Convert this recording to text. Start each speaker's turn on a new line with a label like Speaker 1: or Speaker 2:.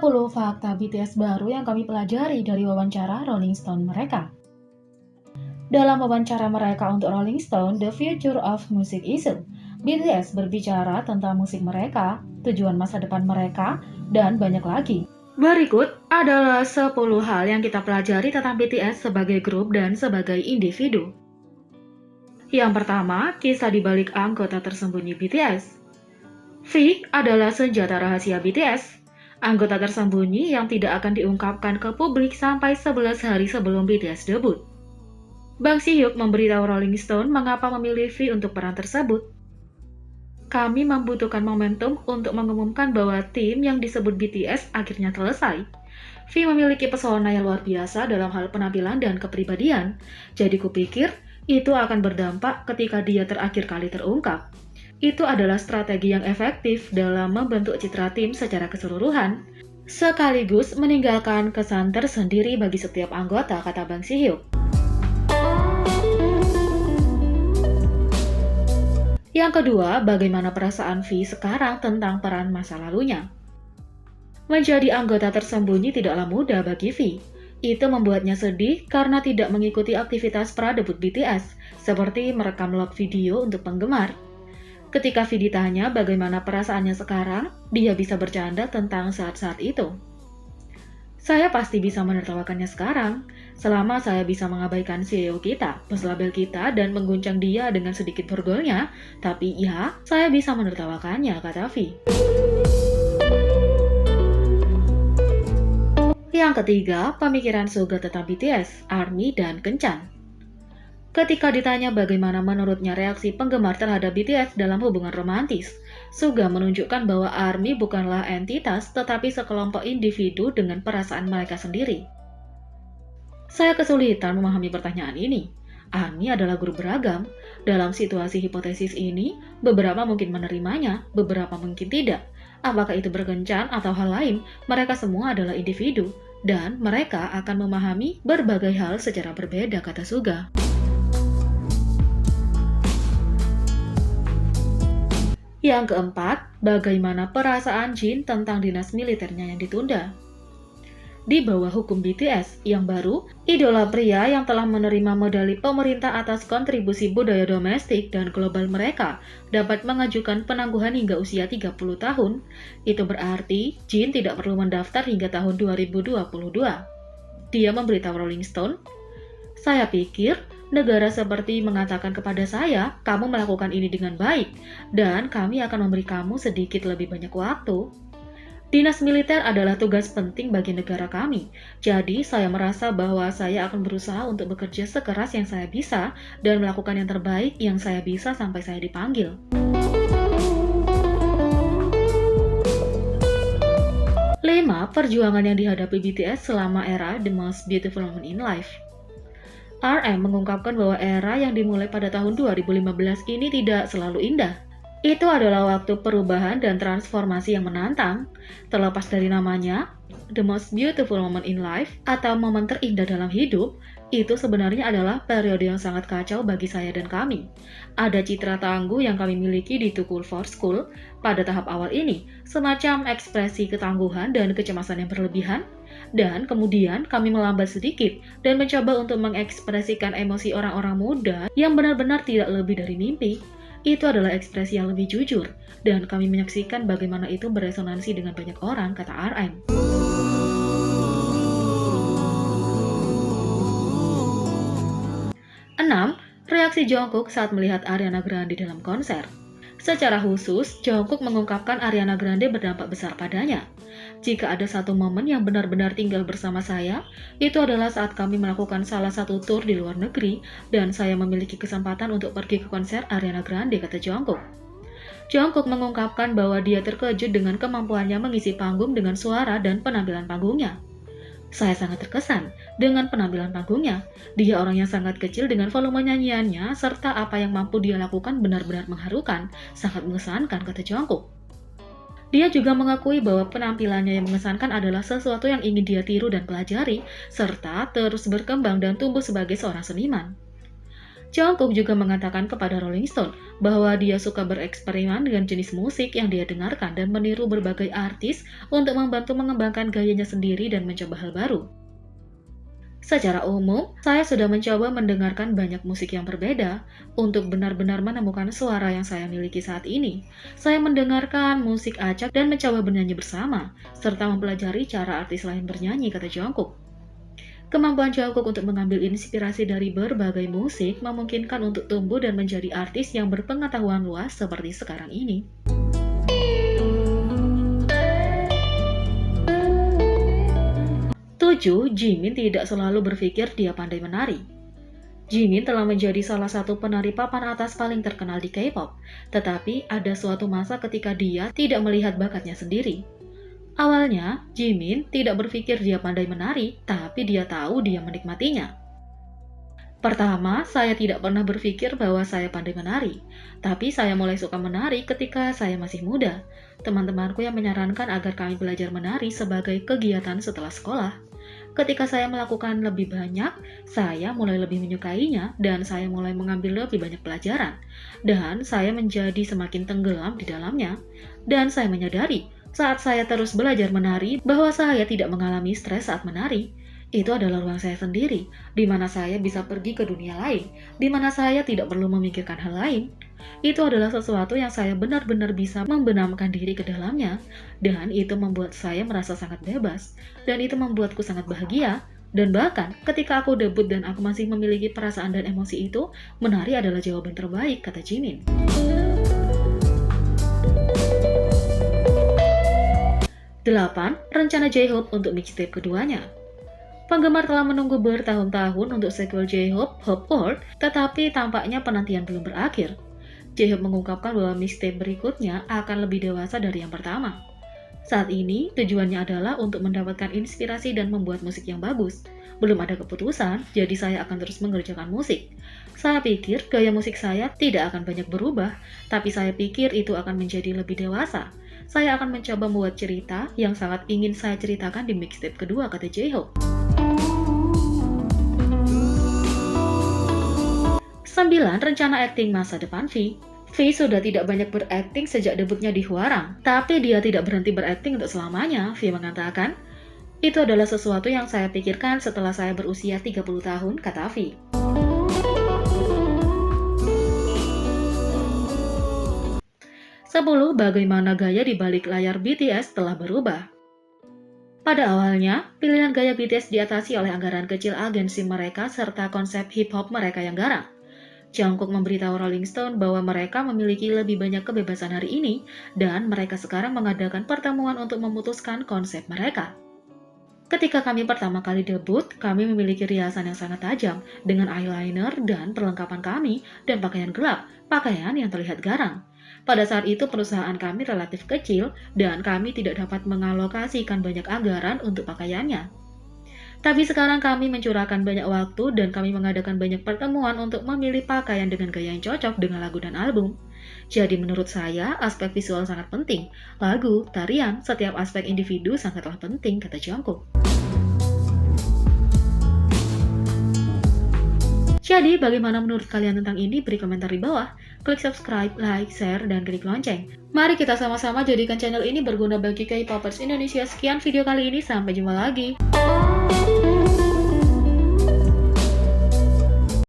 Speaker 1: 10 fakta BTS baru yang kami pelajari dari wawancara Rolling Stone mereka. Dalam wawancara mereka untuk Rolling Stone, The Future of Music Issue, BTS berbicara tentang musik mereka, tujuan masa depan mereka, dan banyak lagi. Berikut adalah 10 hal yang kita pelajari tentang BTS sebagai grup dan sebagai individu. Yang pertama, kisah di balik anggota tersembunyi BTS. V adalah senjata rahasia BTS. Anggota tersembunyi yang tidak akan diungkapkan ke publik sampai 11 hari sebelum BTS debut. Bang Si-hyuk memberitahu Rolling Stone mengapa memilih V untuk peran tersebut. Kami membutuhkan momentum untuk mengumumkan bahwa tim yang disebut BTS akhirnya selesai. V memiliki pesona yang luar biasa dalam hal penampilan dan kepribadian, jadi kupikir itu akan berdampak ketika dia terakhir kali terungkap. Itu adalah strategi yang efektif dalam membentuk citra tim secara keseluruhan, sekaligus meninggalkan kesan tersendiri bagi setiap anggota, kata Bang Si-hyuk. Yang kedua, bagaimana perasaan V sekarang tentang peran masa lalunya. Menjadi anggota tersembunyi tidaklah mudah bagi V. Itu membuatnya sedih karena tidak mengikuti aktivitas pra-debut BTS, seperti merekam vlog video untuk penggemar. Ketika V ditanya bagaimana perasaannya sekarang, dia bisa bercanda tentang saat-saat itu. Saya pasti bisa menertawakannya sekarang, selama saya bisa mengabaikan CEO kita, bos label kita, dan mengguncang dia dengan sedikit borgolnya, tapi ya, saya bisa menertawakannya, kata V. Yang ketiga, pemikiran Suga tentang BTS, ARMY, dan Kencan. Ketika ditanya bagaimana menurutnya reaksi penggemar terhadap BTS dalam hubungan romantis, Suga menunjukkan bahwa ARMY bukanlah entitas tetapi sekelompok individu dengan perasaan mereka sendiri. Saya kesulitan memahami pertanyaan ini. ARMY adalah grup beragam. Dalam situasi hipotesis ini, beberapa mungkin menerimanya, beberapa mungkin tidak. Apakah itu berkencan atau hal lain, mereka semua adalah individu, dan mereka akan memahami berbagai hal secara berbeda, kata Suga. Yang keempat, bagaimana perasaan Jin tentang dinas militernya yang ditunda. Di bawah hukum BTS yang baru, idola pria yang telah menerima medali pemerintah atas kontribusi budaya domestik dan global mereka dapat mengajukan penangguhan hingga usia 30 tahun. Itu berarti Jin tidak perlu mendaftar hingga tahun 2022. Dia memberitahu Rolling Stone, "Saya pikir negara seperti mengatakan kepada saya, kamu melakukan ini dengan baik, dan kami akan memberi kamu sedikit lebih banyak waktu. Dinas militer adalah tugas penting bagi negara kami, jadi saya merasa bahwa saya akan berusaha untuk bekerja sekeras yang saya bisa dan melakukan yang terbaik yang saya bisa sampai saya dipanggil." Lima, perjuangan yang dihadapi BTS selama era The Most Beautiful Moment in Life. RM mengungkapkan bahwa era yang dimulai pada tahun 2015 ini tidak selalu indah. Itu adalah waktu perubahan dan transformasi yang menantang. Terlepas dari namanya, The Most Beautiful Moment in Life atau momen terindah dalam hidup, itu sebenarnya adalah periode yang sangat kacau bagi saya dan kami. Ada citra tangguh yang kami miliki di Too Cool for School pada tahap awal ini, semacam ekspresi ketangguhan dan kecemasan yang berlebihan, dan kemudian kami melambat sedikit dan mencoba untuk mengekspresikan emosi orang-orang muda yang benar-benar tidak lebih dari mimpi. Itu adalah ekspresi yang lebih jujur, dan kami menyaksikan bagaimana itu beresonansi dengan banyak orang, kata RM. 6. Reaksi Jungkook saat melihat Ariana Grande dalam konser. Secara khusus, Jungkook mengungkapkan Ariana Grande berdampak besar padanya. "Jika ada satu momen yang benar-benar tinggal bersama saya, itu adalah saat kami melakukan salah satu tour di luar negeri dan saya memiliki kesempatan untuk pergi ke konser Ariana Grande," kata Jungkook. Jungkook mengungkapkan bahwa dia terkejut dengan kemampuannya mengisi panggung dengan suara dan penampilan panggungnya. "Saya sangat terkesan dengan penampilan panggungnya. Dia orang yang sangat kecil dengan volume nyanyiannya, serta apa yang mampu dia lakukan benar-benar mengharukan, sangat mengesankan," kata Jungkook. Dia juga mengakui bahwa penampilannya yang mengesankan adalah sesuatu yang ingin dia tiru dan pelajari, serta terus berkembang dan tumbuh sebagai seorang seniman. Jungkook juga mengatakan kepada Rolling Stone bahwa dia suka bereksperimen dengan jenis musik yang dia dengarkan dan meniru berbagai artis untuk membantu mengembangkan gayanya sendiri dan mencoba hal baru. Secara umum, saya sudah mencoba mendengarkan banyak musik yang berbeda untuk benar-benar menemukan suara yang saya miliki saat ini. Saya mendengarkan musik acak dan mencoba bernyanyi bersama, serta mempelajari cara artis lain bernyanyi, kata Jungkook. Kemampuan Jungkook untuk mengambil inspirasi dari berbagai musik memungkinkan untuk tumbuh dan menjadi artis yang berpengetahuan luas seperti sekarang ini. 7. Jimin tidak selalu berpikir dia pandai menari. Jimin telah menjadi salah satu penari papan atas paling terkenal di K-pop, tetapi ada suatu masa ketika dia tidak melihat bakatnya sendiri. Awalnya, Jimin tidak berpikir dia pandai menari, tapi dia tahu dia menikmatinya. Pertama, saya tidak pernah berpikir bahwa saya pandai menari, tapi saya mulai suka menari ketika saya masih muda. Teman-temanku yang menyarankan agar kami belajar menari sebagai kegiatan setelah sekolah. Ketika saya melakukan lebih banyak, saya mulai lebih menyukainya dan saya mulai mengambil lebih banyak pelajaran. Dan saya menjadi semakin tenggelam di dalamnya. Dan saya menyadari, saat saya terus belajar menari, bahwa saya tidak mengalami stres saat menari. Itu adalah ruang saya sendiri, di mana saya bisa pergi ke dunia lain, di mana saya tidak perlu memikirkan hal lain. Itu adalah sesuatu yang saya benar-benar bisa membenamkan diri ke dalamnya, dan itu membuat saya merasa sangat bebas, dan itu membuatku sangat bahagia. Dan bahkan, ketika aku debut dan aku masih memiliki perasaan dan emosi itu, menari adalah jawaban terbaik, kata Jimin. 8. Rencana J-Hope untuk mixtape keduanya. Penggemar telah menunggu bertahun-tahun untuk sequel J-Hope, Hope World, tetapi tampaknya penantian belum berakhir. J-Hope mengungkapkan bahwa mixtape berikutnya akan lebih dewasa dari yang pertama. Saat ini, tujuannya adalah untuk mendapatkan inspirasi dan membuat musik yang bagus. Belum ada keputusan, jadi saya akan terus mengerjakan musik. Saya pikir gaya musik saya tidak akan banyak berubah, tapi saya pikir itu akan menjadi lebih dewasa. Saya akan mencoba membuat cerita yang sangat ingin saya ceritakan di mixtape kedua, kata J-Hope. 9. Rencana akting masa depan V. V sudah tidak banyak berakting sejak debutnya di Hwarang, tapi dia tidak berhenti berakting untuk selamanya, V mengatakan. Itu adalah sesuatu yang saya pikirkan setelah saya berusia 30 tahun, kata V. 10. Bagaimana gaya di balik layar BTS telah berubah. Pada awalnya, pilihan gaya BTS diatasi oleh anggaran kecil agensi mereka serta konsep hip-hop mereka yang garang. Jungkook memberitahu Rolling Stone bahwa mereka memiliki lebih banyak kebebasan hari ini dan mereka sekarang mengadakan pertemuan untuk memutuskan konsep mereka. Ketika kami pertama kali debut, kami memiliki riasan yang sangat tajam dengan eyeliner dan perlengkapan kami dan pakaian gelap, pakaian yang terlihat garang. Pada saat itu perusahaan kami relatif kecil dan kami tidak dapat mengalokasikan banyak anggaran untuk pakaiannya. Tapi sekarang kami mencurahkan banyak waktu dan kami mengadakan banyak pertemuan untuk memilih pakaian dengan gaya yang cocok dengan lagu dan album. Jadi menurut saya, aspek visual sangat penting. Lagu, tarian, setiap aspek individu sangatlah penting, kata Jungkook. Jadi, bagaimana menurut kalian tentang ini? Beri komentar di bawah. Klik subscribe, like, share, dan klik lonceng. Mari kita sama-sama jadikan channel ini berguna bagi K-popers Indonesia. Sekian video kali ini, sampai jumpa lagi.